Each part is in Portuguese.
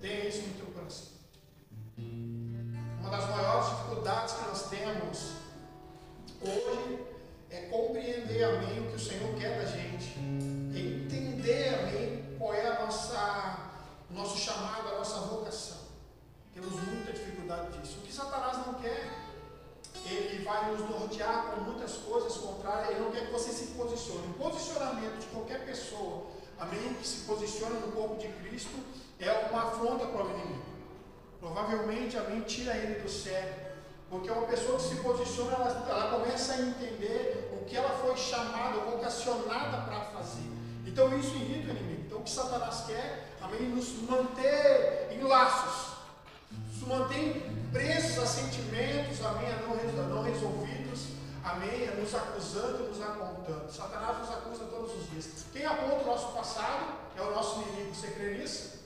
Tenha isso no teu coração. Uma das maiores dificuldades que nós temos hoje é compreender, amém, o que o Senhor quer da gente. É entender, amém, qual é o nosso chamado, a nossa vocação. Temos muita dificuldade disso. O que Satanás não quer, ele vai nos nortear com muitas coisas contrárias. Ele não quer que você se posicione. O posicionamento de qualquer pessoa, amém, que se posiciona no corpo de Cristo, é uma afronta para o inimigo. Provavelmente, amém, tira ele do sério. Porque uma pessoa que se posiciona, ela começa a entender o que ela foi chamada, vocacionada para fazer. Então isso irrita o inimigo. Então o que Satanás quer, amém, nos manter em laços, nos manter presos a sentimentos, amém, a não resolvidos, amém, a nos acusando, nos apontando. Satanás nos acusa todos os dias. Quem aponta o nosso passado é o nosso inimigo. Você crê nisso?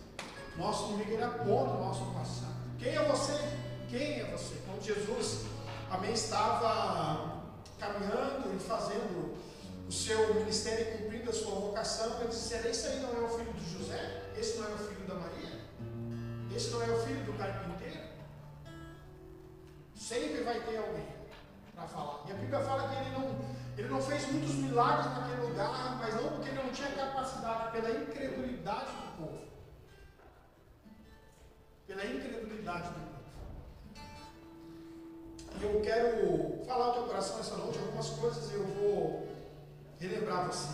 Nosso inimigo, ele aponta o nosso passado. Quem é você? Quem é você? Quando Jesus, amém, estava caminhando e fazendo o seu ministério e cumprindo a sua vocação, ele disse: esse aí não é o filho de José? Esse não é o filho da Maria? Esse não é o filho do carpinteiro? Sempre vai ter alguém para falar. E a Bíblia fala que ele não fez muitos milagres naquele lugar, mas não porque ele não tinha capacidade, pela incredulidade do povo. Pela incredulidade do povo. E eu quero falar ao teu coração essa noite algumas coisas e eu vou relembrar você.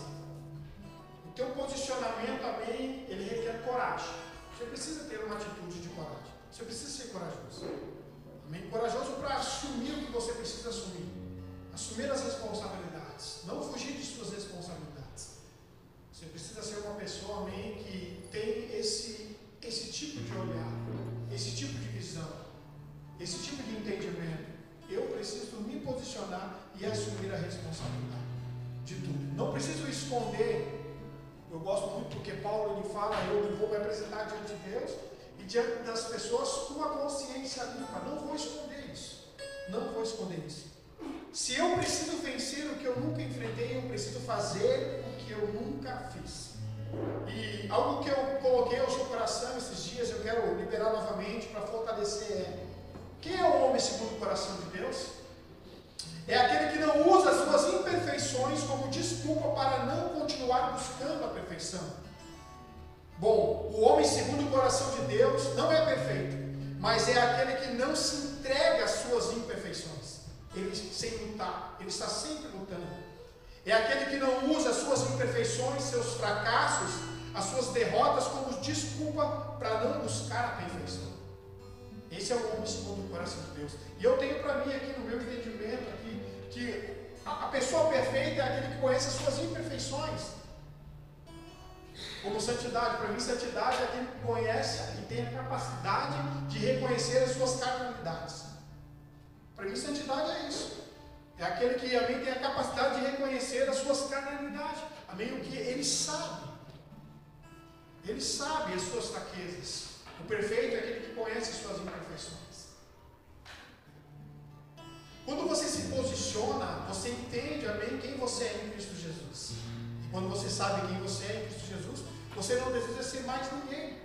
O teu posicionamento, amém, ele requer coragem. Você precisa ter uma atitude de coragem. Você precisa ser corajoso. Amém? Corajoso para assumir o que você precisa assumir. Assumir as responsabilidades. Não fugir de suas responsabilidades. Você precisa ser uma pessoa, amém, que tem esse tipo de olhar, esse tipo de visão, esse tipo de entendimento. Eu preciso me posicionar e assumir a responsabilidade de tudo. Não preciso esconder. Eu gosto muito porque Paulo ele fala: eu vou me apresentar diante de Deus e diante das pessoas com a consciência limpa. Não vou esconder isso. Não vou esconder isso. Se eu preciso vencer o que eu nunca enfrentei, eu preciso fazer o que eu nunca fiz. E algo que eu coloquei ao seu coração esses dias, eu quero liberar novamente para fortalecer quem é o homem segundo o coração de Deus? É aquele que não usa as suas imperfeições como desculpa para não continuar buscando a perfeição. Bom, o homem segundo o coração de Deus não é perfeito, mas é aquele que não se entrega às suas imperfeições. Ele sem lutar, ele está sempre lutando. É aquele que não usa as suas imperfeições, seus fracassos, as suas derrotas como desculpa para não buscar a perfeição. Esse é o homem segundo o coração de Deus. E eu tenho para mim aqui no meu entendimento aqui, que a pessoa perfeita é aquele que conhece as suas imperfeições. Como santidade, para mim santidade é aquele que conhece e tem a capacidade de reconhecer as suas carnalidades. Para mim santidade é isso. É aquele que também tem a capacidade de reconhecer as suas carnalidades. Amém? O que ele sabe. Ele sabe as suas fraquezas. O perfeito é aquele que conhece as suas imperfeições. Quando você se posiciona, você entende, amém, quem você é em Cristo Jesus. E quando você sabe quem você é em Cristo Jesus, você não deseja ser mais ninguém.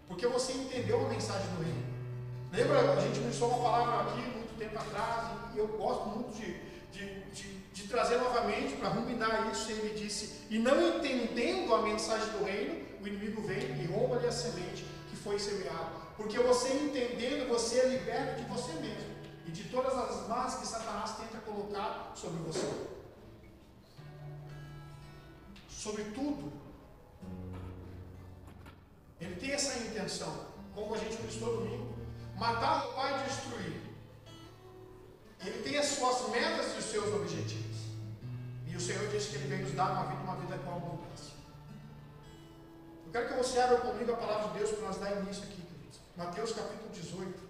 Porque você entendeu a mensagem do reino. Lembra, a gente ministrou uma palavra aqui muito tempo atrás, e eu gosto muito de trazer novamente para ruminar isso. Ele disse: e não entendendo a mensagem do reino, o inimigo vem e rouba-lhe a semente que foi semeado. Porque você entendendo, você é liberto de você mesmo e de todas as más que Satanás tenta colocar sobre você. Sobre tudo. Ele tem essa intenção, como a gente ministrou domingo: matar, roubar e destruir. Ele tem as suas metas e os seus objetivos. E o Senhor disse que Ele veio nos dar uma vida com abundância. Eu quero que você abra comigo a palavra de Deus para nós dar início aqui, queridos. Mateus capítulo 18.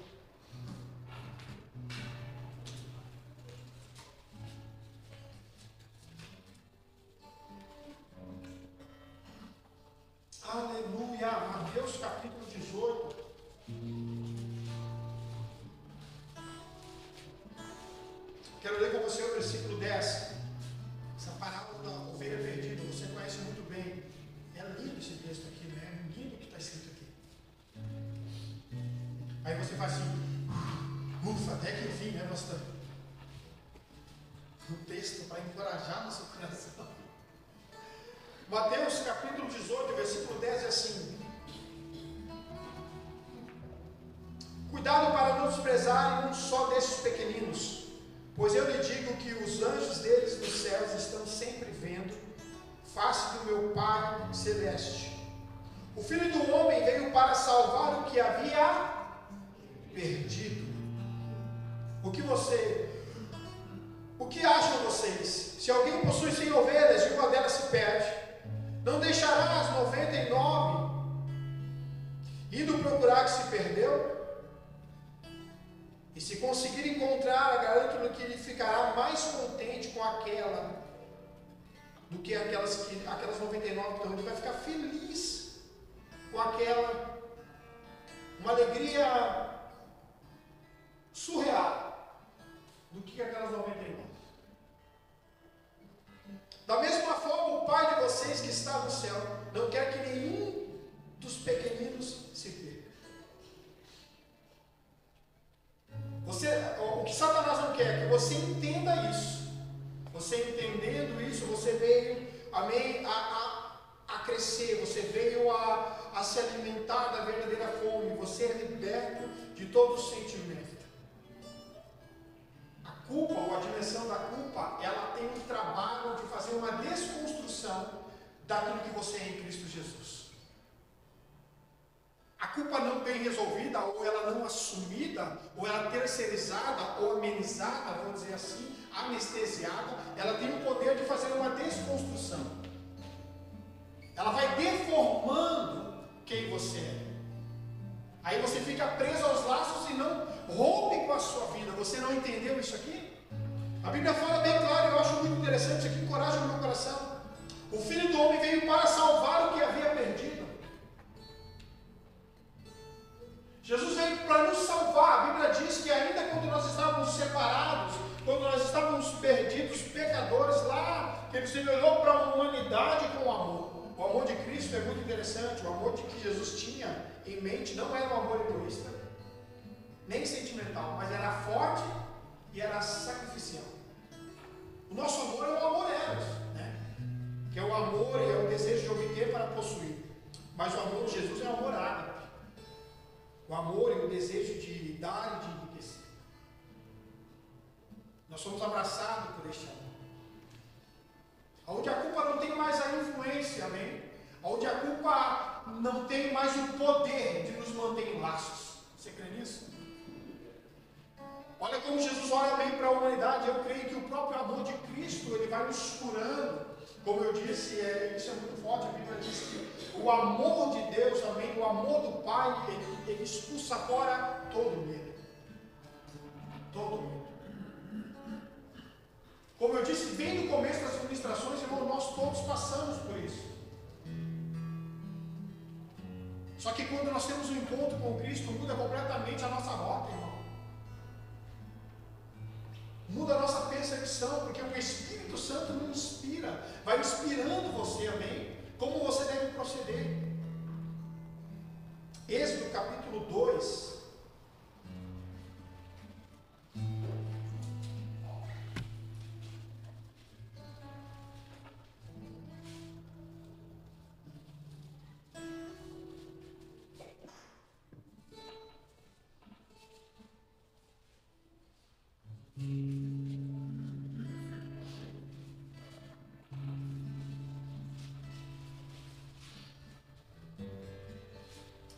Aleluia! Mateus capítulo 18. Quero ler com você o versículo 10. Essa parábola da ovelha perdida, você conhece muito bem. É lindo esse texto aqui, né? É lindo o que está escrito aqui. Aí você faz assim, ufa, até que enfim, né, pastor? Um texto para encorajar nosso coração. Mateus capítulo 18, versículo 10 é assim: cuidado para não desprezarem um só desses pequeninos, pois eu lhe digo que os anjos deles nos céus estão sempre vendo face do meu Pai celeste. O Filho do Homem veio para salvar o que havia perdido. O que acham vocês? Se alguém possui 100 ovelhas e uma delas se perde, não deixará as 99 indo procurar que se perdeu? E se conseguir encontrar, garanto-lhe que ele ficará mais contente com aquela do que aquelas 99, então ele vai ficar feliz com aquela, uma alegria surreal do que aquelas 99. Da mesma forma, o Pai de vocês que está no céu não quer que nenhum dos pequeninos se perca. O que Satanás não quer é que você entenda isso. Você entendendo isso, você veio, amém, a crescer, você veio a se alimentar da verdadeira fome, você é liberto de todo o sentimento. A culpa, ou a dimensão da culpa, ela tem um trabalho de fazer uma desconstrução daquilo que você é em Cristo Jesus. A culpa não bem resolvida, ou ela não assumida, ou ela terceirizada, ou amenizada, vamos dizer assim, anestesiada, ela tem o poder de fazer uma desconstrução. Ela vai deformando quem você é. Aí você fica preso aos laços e não rompe com a sua vida. Você não entendeu isso aqui? A Bíblia fala bem claro, eu acho muito interessante, isso aqui encoraja o meu coração. O Filho do Homem veio para salvar o que havia perdido. Jesus veio para nos salvar. A Bíblia diz que ainda quando nós estávamos separados, quando nós estávamos perdidos, pecadores, lá, que Ele olhou para a humanidade com amor. O amor de Cristo é muito interessante. O amor de que Jesus tinha em mente não era um amor egoísta, nem sentimental, mas era forte e era sacrificial. O nosso amor é o amor eros, né? Que é o amor e é o desejo de obter para possuir. Mas o amor de Jesus é o amor ágape. O amor e o desejo de dar e de enriquecer. Nós somos abraçados por este amor. Onde a culpa não tem mais a influência, amém? Onde a culpa não tem mais o poder de nos manter em laços. Você crê nisso? Olha como Jesus olha bem para a humanidade. Eu creio que o próprio amor de Cristo, ele vai nos curando. Como eu disse, isso é muito forte. A Bíblia diz que o amor de Deus, amém, o amor do Pai, ele expulsa fora todo medo. Todo medo. Como eu disse bem no começo das ministrações, irmão, nós todos passamos por isso. Só que quando nós temos um encontro com Cristo, muda completamente a nossa rota, irmão. Muda a nossa percepção, porque o Espírito Santo nos inspira, vai inspirando você, amém? Como você deve proceder. Êxodo capítulo 2.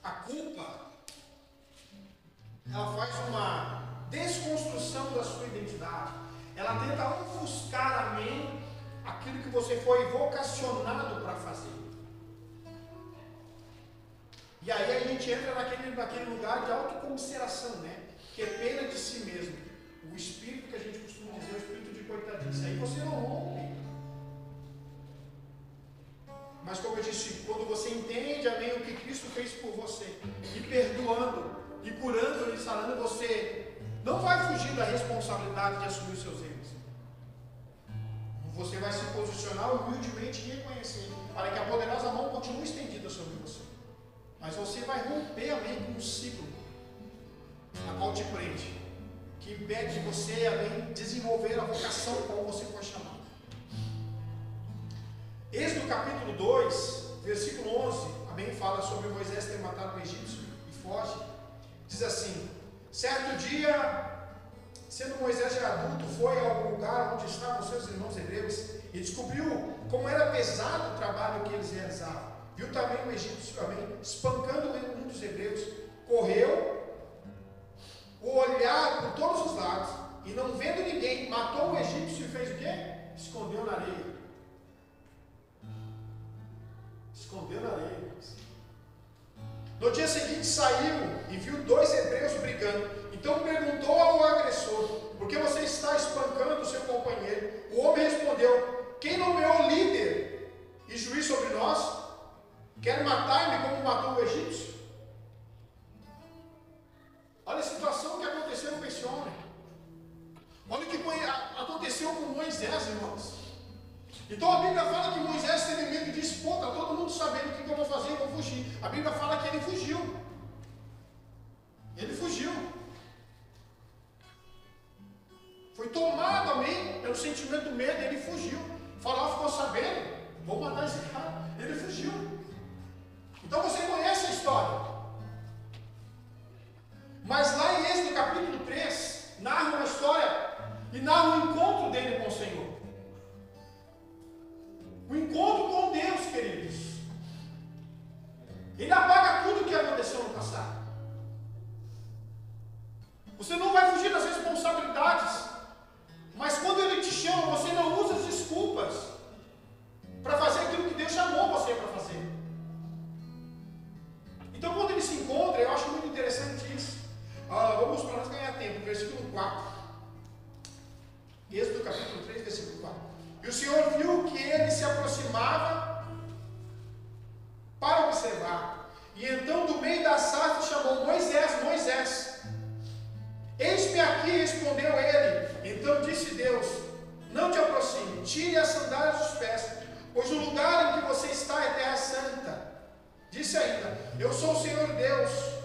A culpa, ela faz uma desconstrução da sua identidade. Ela tenta ofuscar, amém, aquilo que você foi vocacionado para fazer. E aí a gente entra naquele lugar de autocomiseração, né? Que é pena de si mesmo. O espírito que a gente costuma dizer é o espírito de coitadice. Aí você não rompe. Mas como eu disse, quando você entende, amém, o que Cristo fez por você, e perdoando, e curando, e sarando, você não vai fugir da responsabilidade de assumir os seus erros. Você vai se posicionar humildemente e reconhecer, para que a poderosa mão continue estendida sobre você. Mas você vai romper, amém, com um ciclo. ao te prende, que impede de você, além, desenvolver a vocação como você foi chamado. Êxodo capítulo 2, versículo 11, amém, fala sobre Moisés ter matado o egípcio e foge. Diz assim: certo dia, sendo Moisés já adulto, foi ao lugar onde estavam seus irmãos hebreus e descobriu como era pesado o trabalho que eles realizavam. Viu também o egípcio, amém, espancando um dos hebreus, correu, olhar por todos os lados e não vendo ninguém, matou o egípcio e fez o quê? Escondeu na areia. Escondeu na areia. No dia seguinte saiu e viu 2 hebreus brigando. Então perguntou ao agressor: por que você está espancando o seu companheiro? O homem respondeu: quem nomeou líder e juiz sobre nós? Quer matar-me como matou o egípcio? Olha a situação que aconteceu com esse homem. Olha o que aconteceu com Moisés, irmãos. Então a Bíblia fala que Moisés teve medo e disse: pô, está todo mundo sabendo o que eu vou fazer, eu vou fugir. A Bíblia fala que ele fugiu. Ele fugiu. Foi tomado, amém, pelo sentimento do medo, ele fugiu. Faraó ficou sabendo: vou matar esse cara. Ele fugiu. Então você conhece a história. Mas lá em Êxodo capítulo 3, narra uma história e narra o encontro dele com o Senhor. O encontro com Deus, queridos. Ele apaga tudo o que aconteceu no passado. Você não vai fugir das responsabilidades. Mas quando Ele te chama, você não usa as desculpas para fazer aquilo que Deus chamou você para fazer. Então quando Ele se encontra, eu acho muito interessante isso. Vamos para nós ganhar tempo, versículo 4. Êxodo capítulo 3, versículo 4. E o Senhor viu que ele se aproximava para observar. E então do meio da sarça chamou: Moisés, Moisés. Eis-me aqui, respondeu ele. Então disse Deus: não te aproxime, tire as sandálias dos pés, pois o lugar em que você está é terra santa. Disse ainda: eu sou o Senhor Deus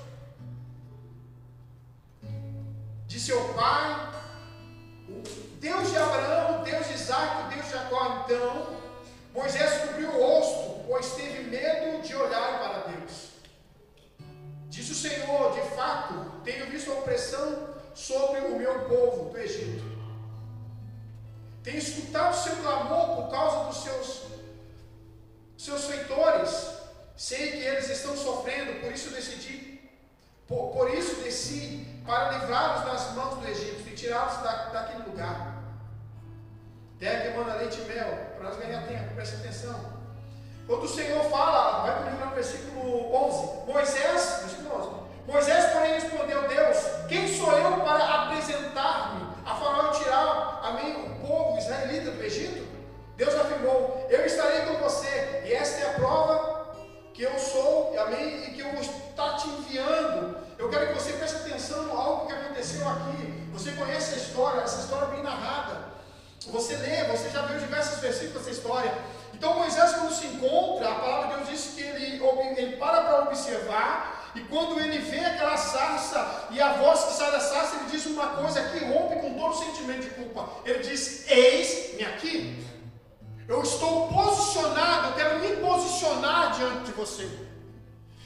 de seu pai, o Deus de Abraão, Deus de Isaac, Deus de Jacó. Então Moisés cobriu o rosto, pois teve medo de olhar para Deus. Disse o Senhor: de fato, tenho visto a opressão sobre o meu povo do Egito. Tenho escutado o seu clamor por causa dos seus feitores. Sei que eles estão sofrendo, por isso desci para livrá-los das mãos do Egito e tirá-los daquele lugar. Terra que emana leite e mel, para nós ganhar tempo, preste atenção. Quando o Senhor fala, vai comigo no versículo 11, Moisés, porém, respondeu: Deus, quem sou eu para apresentar-me a Faraó e tirar a mim o povo israelita do Egito? Deus afirmou: eu estarei com você, e esta é a prova que eu sou, amém, e que eu vou estar te enviando. Eu quero que você preste atenção a algo que aconteceu aqui. Você conhece a história, essa história bem narrada. Você lê, você já viu diversos versículos dessa história. Então Moisés, quando se encontra, a palavra de Deus diz que ele para observar. E quando ele vê aquela sarça e a voz que sai da sarça, ele diz uma coisa que rompe com todo sentimento de culpa. Ele diz: eis-me aqui. Eu estou posicionado, eu quero me posicionar diante de você.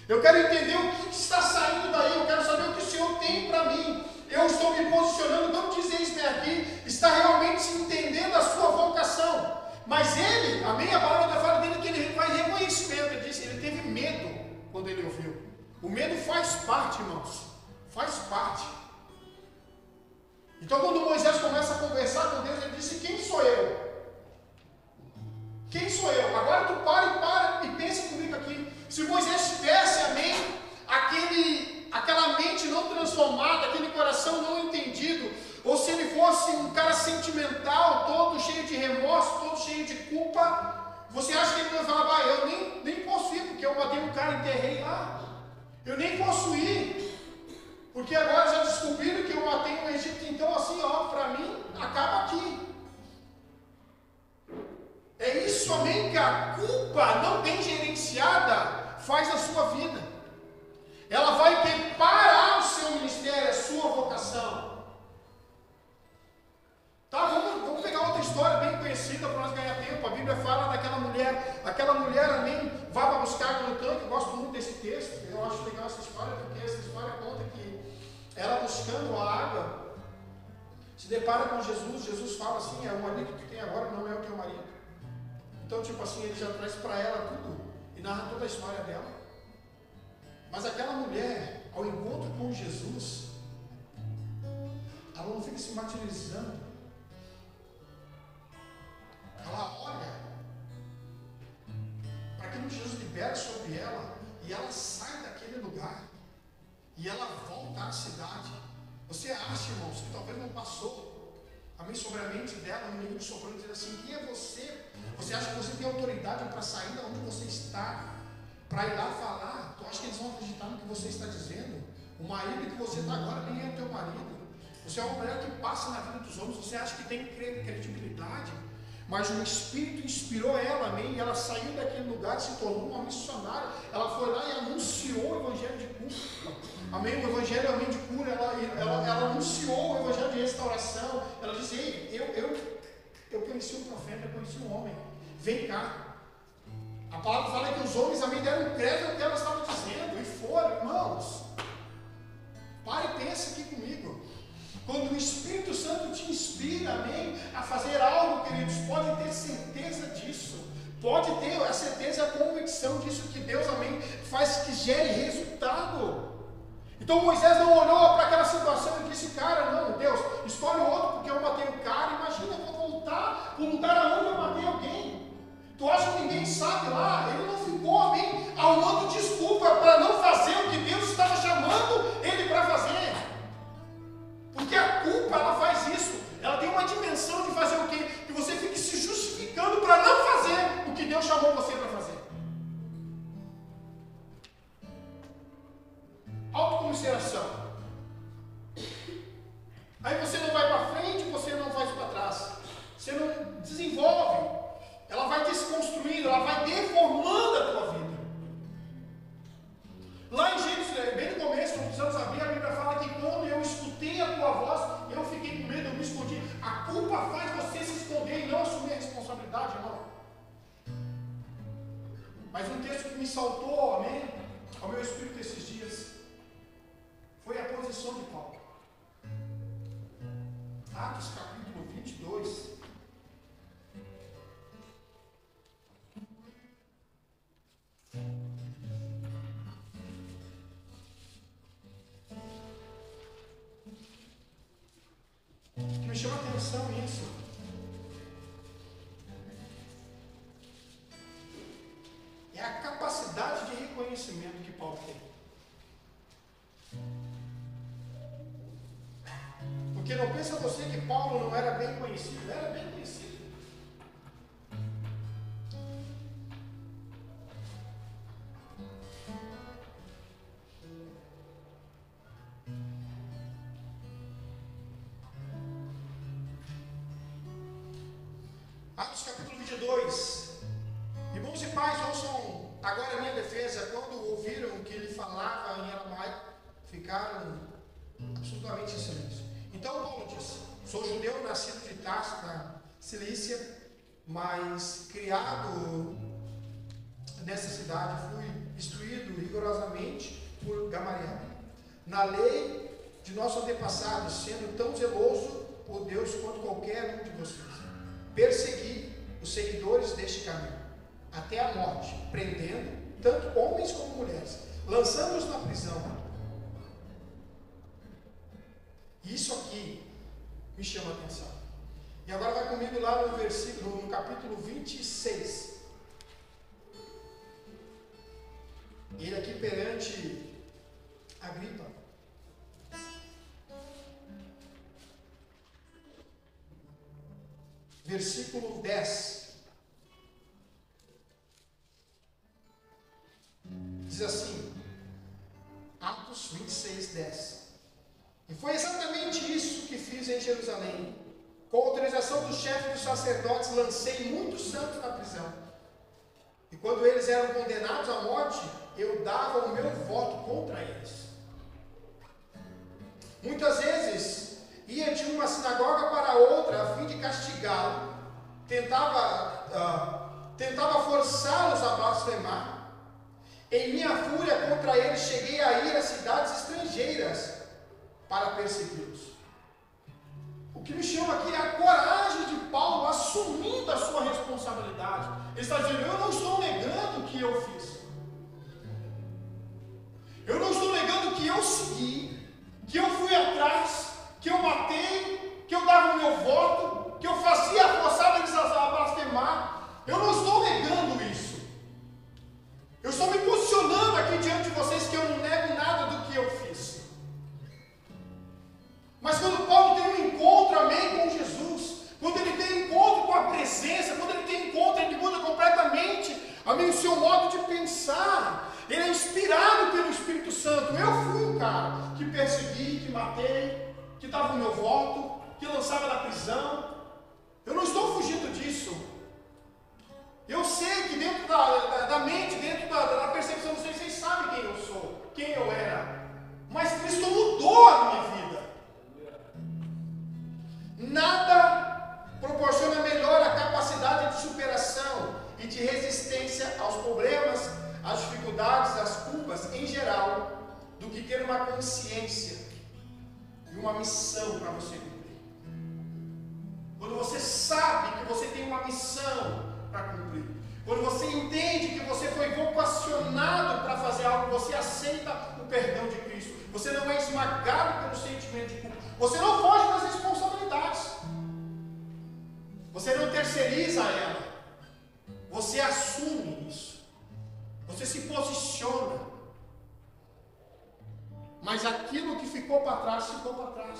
Eu quero entender o que está saindo daí, eu quero saber o que o Senhor tem para mim. Eu estou me posicionando, não diz eis-me aqui, está realmente entendendo a sua vocação. Mas ele, amém, a palavra fala dele que ele faz reconhecimento. Ele disse, ele teve medo quando ele ouviu. O medo faz parte, irmãos, faz parte. Então quando Moisés começa a conversar com Deus, ele disse: quem sou eu? Quem sou eu? Agora tu para e pensa comigo aqui. Se Moisés tivesse, amém, aquela mente não transformada, aquele coração não entendido, ou se ele fosse um cara sentimental, todo cheio de remorso, todo cheio de culpa, você acha que ele vai falar: eu nem posso ir, porque eu matei um cara e enterrei lá. Eu nem posso ir, porque agora já descobriram que eu matei um Egito. Então assim, para mim, acaba aqui. É isso, amém, que a culpa não bem gerenciada faz na sua vida. Ela vai parar o seu ministério, a sua vocação. se depara com Jesus, Jesus fala assim, o marido que tu tem agora não é o teu marido. Então, tipo assim, ele já traz para ela tudo e narra toda a história dela. Mas aquela mulher, ao encontro com Jesus, ela não fica se martirizando. Ela olha para aquilo que Jesus libera sobre ela e ela sai daquele lugar e ela volta à cidade. Você acha, irmãos, que talvez não passou sobre a mente dela, um inimigo soprando, dizendo assim: quem é você? Você acha que você tem autoridade para sair de onde você está, para ir lá falar? Tu acha que eles vão acreditar no que você está dizendo? O marido que você está agora nem é o teu marido. Você é uma mulher que passa na vida dos homens, você acha que tem credibilidade? Mas o Espírito inspirou ela, amém? E ela saiu daquele lugar, se tornou uma missionária. Ela foi lá e anunciou o Evangelho de cura, amém? O Evangelho, amém, de cura. Ela anunciou o Evangelho de restauração. Ela disse: ei, eu conheci um profeta, eu conheci um homem, vem cá. A palavra fala que os homens, amém, deram crédito ao que ela estava dizendo e foram. Irmãos, pare e pense aqui comigo. Quando o Espírito Santo te inspira, amém, a fazer algo, queridos, pode ter certeza disso. Pode ter a certeza e a convicção disso, que Deus, amém, faz que gere resultado. Então Moisés não olhou para aquela situação e disse: cara, não, Deus, escolhe outro porque eu matei um cara. Imagina, eu vou voltar para um lugar aonde eu matei alguém. Tu acha que ninguém sabe lá? Ele não ficou, amém, arrumando desculpa para não fazer o que Deus estava chamando ele para fazer. Porque a culpa, ela faz isso. Ela tem uma dimensão de fazer o quê? Que você fique se justificando para não fazer o que Deus chamou você para fazer. Autocomiseração. Aí você não vai para frente, você não vai para trás. Você não desenvolve. Ela vai desconstruindo, ela vai deformando a tua vida. Lá em Gênesis, bem no começo, quando precisamos abrir, a Bíblia fala que quando eu escutei a tua voz, eu fiquei com medo, eu me escondi. A culpa faz você se esconder e não assumir a responsabilidade, irmão. Mas um texto que me saltou, amém, ao meu espírito esses dias, foi a posição de Paulo. Atos capítulo 22. Que me chama a atenção isso. É a capacidade de reconhecimento que Paulo tem. Porque não pensa você que Paulo não era bem conhecido, ele era bem conhecido. Atos capítulo 22. Irmãos e pais, ouçam agora a minha defesa. Quando ouviram que ele falava em aramaico, ficaram absolutamente em silêncio. Então Paulo disse: sou judeu, nascido de Tarso, na Cilícia, mas criado nessa cidade, fui instruído rigorosamente por Gamaliel, na lei de nossos antepassados, sendo tão zeloso por Deus quanto qualquer um de vocês. Persegui os seguidores deste caminho, até a morte, prendendo tanto homens como mulheres, lançando-os na prisão. Isso aqui me chama a atenção. E agora vai comigo lá no versículo, no capítulo 26. Ele aqui perante Agripa. Versículo 10. Diz assim, Atos 26, 10. E foi exatamente isso que fiz em Jerusalém. Com autorização do chefe dos sacerdotes, lancei muitos santos na prisão. E quando eles eram condenados à morte, eu dava o meu voto contra eles. Muitas vezes ia de uma sinagoga para outra a fim de castigá-lo, tentava forçá-los a blasfemar. Em minha fúria contra eles, cheguei a ir a cidades estrangeiras para persegui-los. O que me chama aqui é a coragem de Paulo assumindo a sua responsabilidade. Ele está dizendo, eu não estou negando o que eu fiz. Eu não estou negando que eu segui, que eu fui atrás, que eu matei, que eu dava o meu voto, que eu forçava eles a blasfemar. Eu não estou negando isso. Eu estou me posicionando aqui diante de vocês que eu não nego nada do que eu fiz. Mas quando Paulo tem um encontro, amém, com Jesus, quando ele tem um encontro com a presença, quando ele tem um encontro, ele muda completamente, amém, o seu modo de pensar. Ele é inspirado pelo Espírito Santo. Eu fui um cara que persegui, que matei, que dava o meu voto, que lançava da prisão. Eu não estou fugindo disso. Eu sei que dentro da mente, dentro da percepção de vocês sabem quem eu sou, quem eu era. Mas Cristo mudou a minha vida. Nada proporciona melhor a capacidade de superação e de resistência aos problemas, às dificuldades, às culpas em geral, do que ter uma consciência e uma missão para você cumprir. Quando você sabe que você tem uma missão para cumprir, quando você entende que você foi vocacionado para fazer algo, você aceita o perdão de Cristo. Você não é esmagado pelo sentimento de culpa. Você não foge das responsabilidades. Você não terceiriza ela. Você assume isso. Você se posiciona. Mas aquilo que ficou para trás, ficou para trás.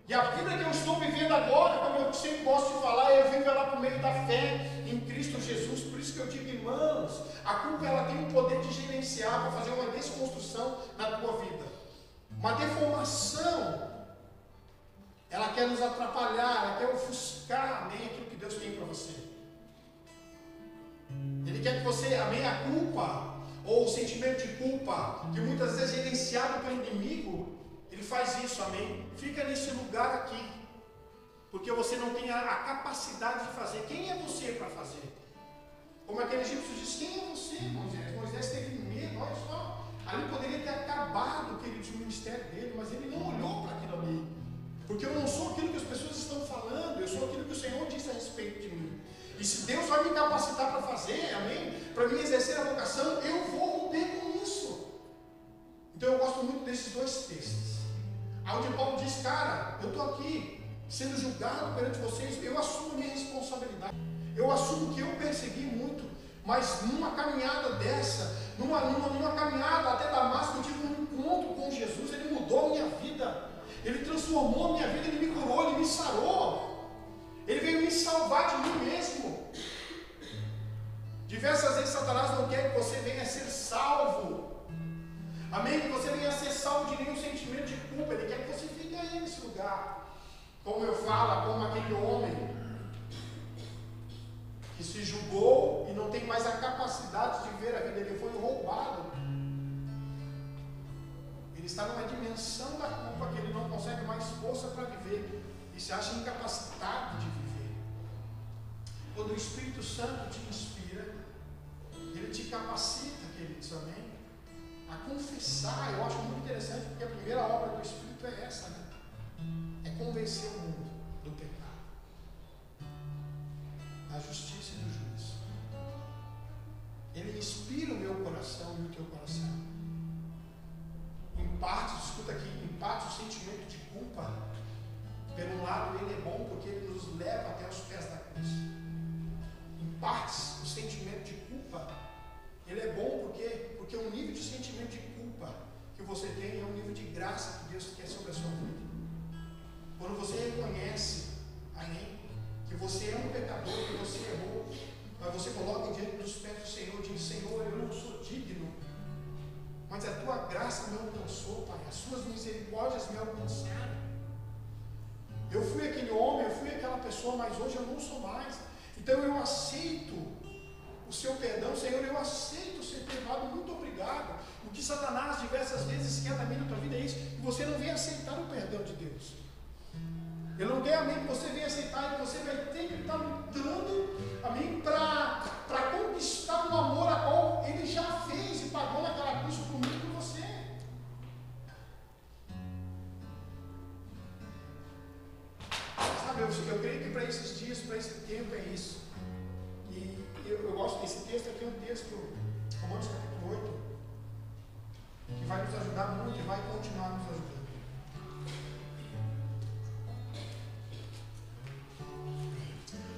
E a vida que eu estou vivendo agora, como eu sempre gosto de falar, eu vivo ela por meio da fé em Cristo Jesus. Por isso que eu digo, irmãos, a culpa ela tem o poder de gerenciar, para fazer uma desconstrução na tua vida. Uma deformação, ela quer nos atrapalhar, ela quer ofuscar, amém, aquilo que Deus tem para você. Ele quer que você, amém, a culpa, ou o sentimento de culpa, que muitas vezes é gerenciado pelo inimigo, ele faz isso, amém? Fica nesse lugar aqui, porque você não tem a capacidade de fazer. Quem é você para fazer? Como aquele egípcio disse, quem é você, Moisés? Moisés teve medo, olha só. Ali poderia ter acabado o ministério dele, mas ele não olhou para aquilo ali. Porque eu não sou aquilo que as pessoas estão falando, eu sou aquilo que o Senhor diz a respeito de mim. E se Deus vai me capacitar para fazer, amém? Para mim exercer a vocação, eu vou romper com isso. Então eu gosto muito desses dois textos. Onde Paulo diz, cara, eu estou aqui sendo julgado perante vocês, eu assumo a minha responsabilidade. Eu assumo que eu persegui muito, mas numa caminhada dessa, numa caminhada até Damasco, eu tive um encontro com Jesus, ele mudou a minha vida, ele transformou a minha vida, ele me curou, ele me sarou, ele veio me salvar de mim mesmo. Diversas vezes Satanás não quer que você venha a ser salvo. Amém? Que você venha a ser salvo de nenhum sentimento de culpa. Ele quer que você fique aí nesse lugar. Como eu falo, como aquele homem que se julgou e não tem mais a capacidade de viver a vida. Ele foi roubado. Ele está numa dimensão da culpa que ele não consegue mais força para viver. E se acha incapacitado de viver. Quando o Espírito Santo te inspira, ele te capacita, queridos, amém? A confessar. Eu acho muito interessante, porque a primeira obra do Espírito é essa, né? É convencer o mundo do pecado, da justiça e do juízo. Ele inspira o meu coração e o teu coração. Em parte, escuta aqui, em parte o sentimento de culpa, pelo lado ele é bom porque ele nos leva até os pés da cruz. Em partes, o sentimento de culpa, ele é bom porque o nível de sentimento de culpa que você tem é um nível de graça que Deus quer sobre a sua vida. Quando você reconhece, amém, que você é um pecador, que você errou, mas você coloca diante dos pés do Senhor e diz, Senhor, eu não sou digno, mas a tua graça me alcançou, Pai, as suas misericórdias me alcançaram. Eu fui aquele homem, eu fui aquela pessoa, mas hoje eu não sou mais. Então eu aceito o seu perdão, Senhor, eu aceito ser perdoado, muito obrigado. O que Satanás diversas vezes quer da minha tua vida é isso, que você não vem aceitar o perdão de Deus. Ele não quer, amém, que você venha aceitar e que você vai ter que estar lutando, amém, para conquistar um amor a qual ele já fez e pagou naquela cruz por mim e por você. esses dias, para esse tempo, é isso. E eu gosto desse texto aqui, é um texto, Romanos capítulo 8, que vai nos ajudar muito e vai continuar nos ajudando.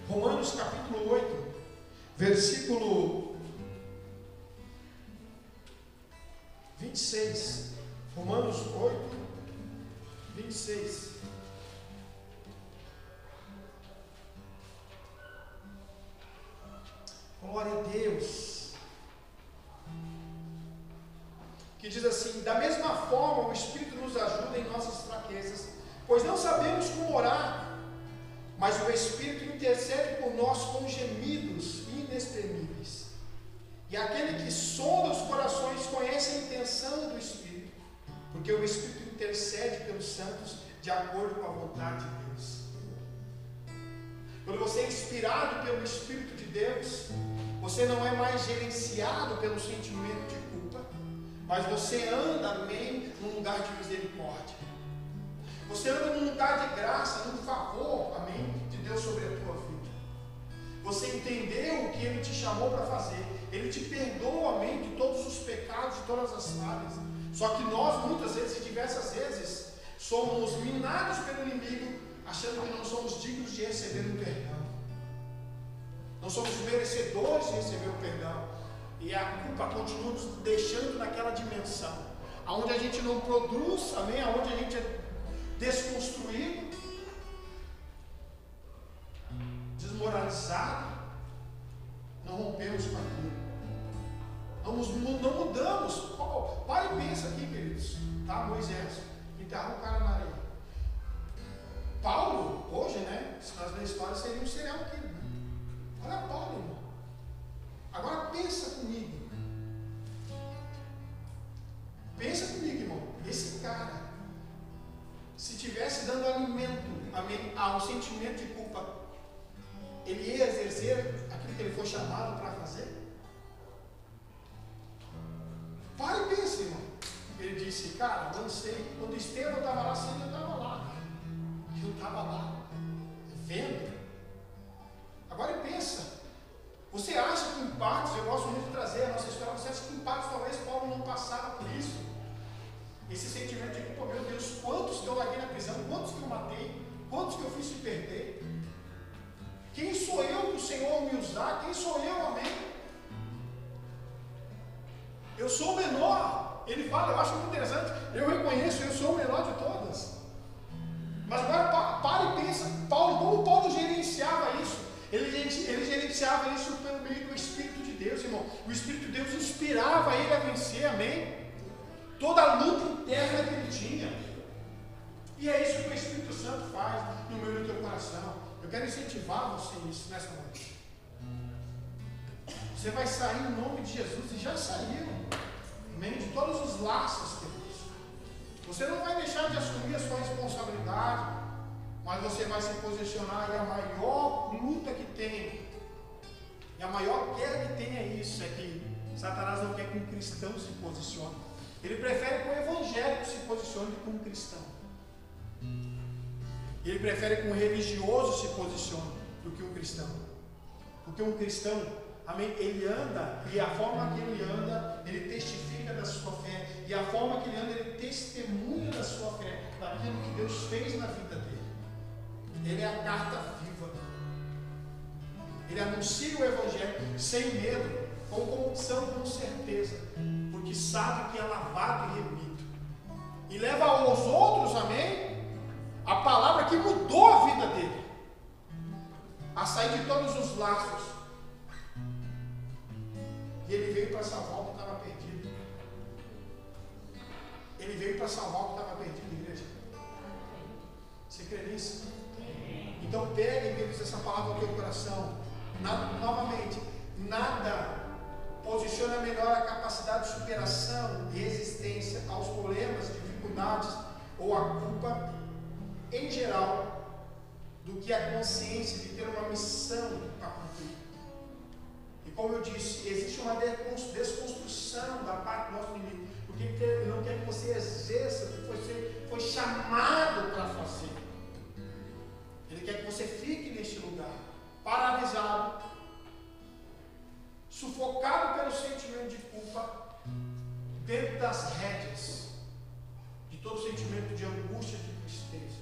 Romanos capítulo 8, versículo 26. Romanos 8, 26. Glória a Deus. Que diz assim: da mesma forma o Espírito nos ajuda em nossas fraquezas, pois não sabemos como orar, mas o Espírito intercede por nós com gemidos inexprimíveis. E aquele que sonda os corações conhece a intenção do Espírito, porque o Espírito intercede pelos santos de acordo com a vontade de Deus. Quando você é inspirado pelo Espírito de Deus, você não é mais gerenciado pelo sentimento de culpa, mas você anda, amém, num lugar de misericórdia. Você anda num lugar de graça, num favor, amém, de Deus sobre a tua vida. Você entendeu o que Ele te chamou para fazer. Ele te perdoa, amém, de todos os pecados, de todas as falhas. Só que nós, muitas vezes e diversas vezes, somos minados pelo inimigo, achando que não somos dignos de receber o perdão. Não somos merecedores de receber o perdão. E a culpa continua nos deixando naquela dimensão, onde a gente não produz, amém, onde a gente é desconstruído, desmoralizado, não rompemos com aquilo. Não mudamos. Para e pensa aqui, queridos. Tá? Moisés enterrou o cara na areia. Paulo, hoje, né? Se nós lermos a história, seria um serial killer. Né? Olha Paulo, irmão. Agora pensa comigo. Pensa comigo, irmão. Esse cara, se tivesse dando alimento, amém, ao sentimento de culpa, ele ia exercer aquilo que ele foi chamado para fazer? Para e pensa, irmão. Ele disse, cara, não sei. Quando Estevão estava lá, sim, eu estava lá. Eu estava lá, vendo. Agora pensa. Você acha que em partes, eu gosto muito de trazer a nossa história, você acha que em partes talvez Paulo não passava por isso? Esse sentimento de culpa, meu Deus, quantos que eu larguei na prisão, quantos que eu matei, quantos que eu fiz se perder? Quem sou eu para o Senhor me usar? Quem sou eu, amém? Eu sou o menor. Ele fala, eu acho muito interessante, eu reconheço, eu sou o menor de todas. Mas agora para e pensa, Paulo, como Paulo gerenciava isso? Ele gerenciava isso pelo meio do Espírito de Deus, irmão. O Espírito de Deus inspirava ele a vencer, amém? Toda a luta interna que ele tinha. E é isso que o Espírito Santo faz no meio do teu coração. Eu quero incentivar você nisso nessa noite. Você vai sair em nome de Jesus, e já saiu, amém? De todos os laços, queridos. Você não vai deixar de assumir a sua responsabilidade, mas você vai se posicionar, e a maior luta que tem, e a maior guerra que tem é isso, é que Satanás não quer que um cristão se posicione. Ele prefere que o evangélico se posicione do que um cristão. Ele prefere que um religioso se posicione do que um cristão. Porque um cristão, amém, ele anda, e a forma que ele anda, ele testifica da sua fé, e a forma que ele anda, ele testemunha da sua fé, daquilo que Deus fez na vida dele. Ele é a carta viva. Ele anuncia o evangelho sem medo, com convicção, com certeza, porque sabe que é lavado e remido, e leva aos outros, amém, a palavra que mudou a vida dele, a sair de todos os laços. E ele veio para salvar o que estava perdido. Ele veio para salvar o que estava perdido, igreja. Você crê nisso? Então pegue, queridos, essa palavra no teu coração. Novamente, nada posiciona melhor a capacidade de superação e resistência aos problemas, dificuldades ou a culpa em geral, do que a consciência de ter uma missão para cumprir. E como eu disse, existe uma desconstrução da parte do nosso inimigo, porque ele não quer que você exerça o que você foi chamado para fazer. Ele quer que você fique neste lugar. rédeas de todo sentimento de angústia e de tristeza.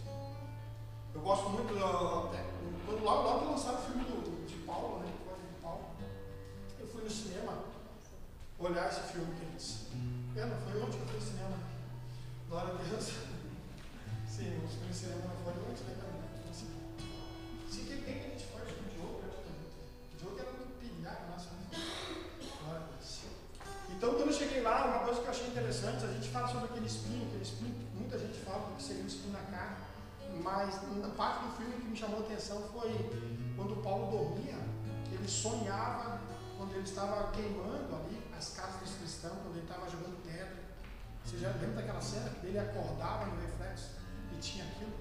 Eu gosto muito, quando logo que lançaram o filme de Paulo, né? De Paulo, eu fui no cinema olhar esse filme que eles. Não foi ontem que eu fui no cinema. Glória a Deus. Sim, eu fui no cinema, não foi ontem, né, cara? Se que tem que a gente faz o Diogo, né? O Diogo era muito pilhado, nossa. Glória a Deus. Então, quando eu cheguei lá, uma coisa que eu achei interessante, a gente fala sobre aquele espinho, muita gente fala que seria um espinho na carne, mas na parte do filme que me chamou a atenção foi quando Paulo dormia, ele sonhava quando ele estava queimando ali as casas dos cristãos, quando ele estava jogando pedra. Você já lembra daquela cena que ele acordava no reflexo e tinha aquilo?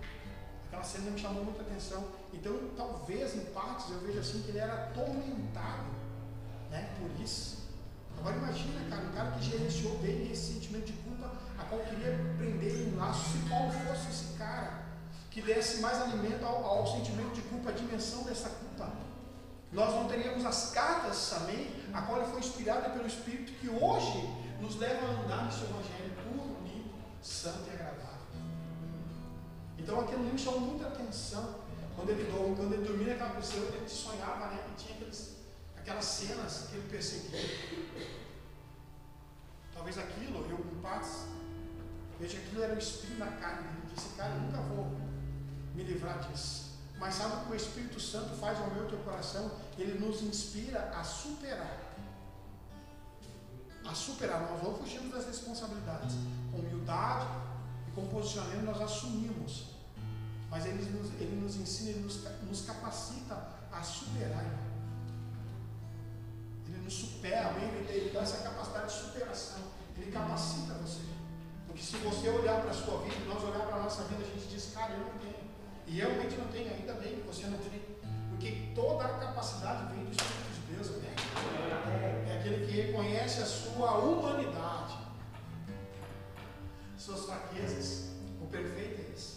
Aquela cena me chamou muita atenção. Então, talvez em partes eu vejo assim que ele era atormentado, né, por isso. Agora imagina, cara, um cara que gerenciou bem esse sentimento de culpa, a qual queria prender ele em laço. Se Paulo fosse esse cara que desse mais alimento ao sentimento de culpa, a dimensão dessa culpa, nós não teríamos as cartas, amém, a qual ele foi inspirada pelo Espírito, que hoje nos leva a andar nesse evangelho puro, limpo, santo e agradável. Então aquilo me chamou muita atenção. Quando ele dormia naquela pessoa, ele sonhava, né? E tinha aquelas cenas que ele perseguia. Talvez aquilo, eu em paz, veja, aquilo era o espinho na carne. Ele disse, cara, eu nunca vou me livrar disso. Mas sabe o que o Espírito Santo faz ao meu e teu coração? Ele nos inspira a superar. Nós não fugimos das responsabilidades. Com humildade e com posicionamento nós assumimos. Mas ele nos ensina, ele nos capacita a superar. Ele nos supera, ele dá essa capacidade de superação. Ele capacita você. Porque se você olhar para a sua vida, nós olhar para a nossa vida, a gente diz, cara, eu não tenho. E realmente não tenho, ainda bem que você não tem. Porque toda a capacidade vem do Espírito de Deus, né? É aquele que reconhece a sua humanidade, suas fraquezas. O perfeito é esse.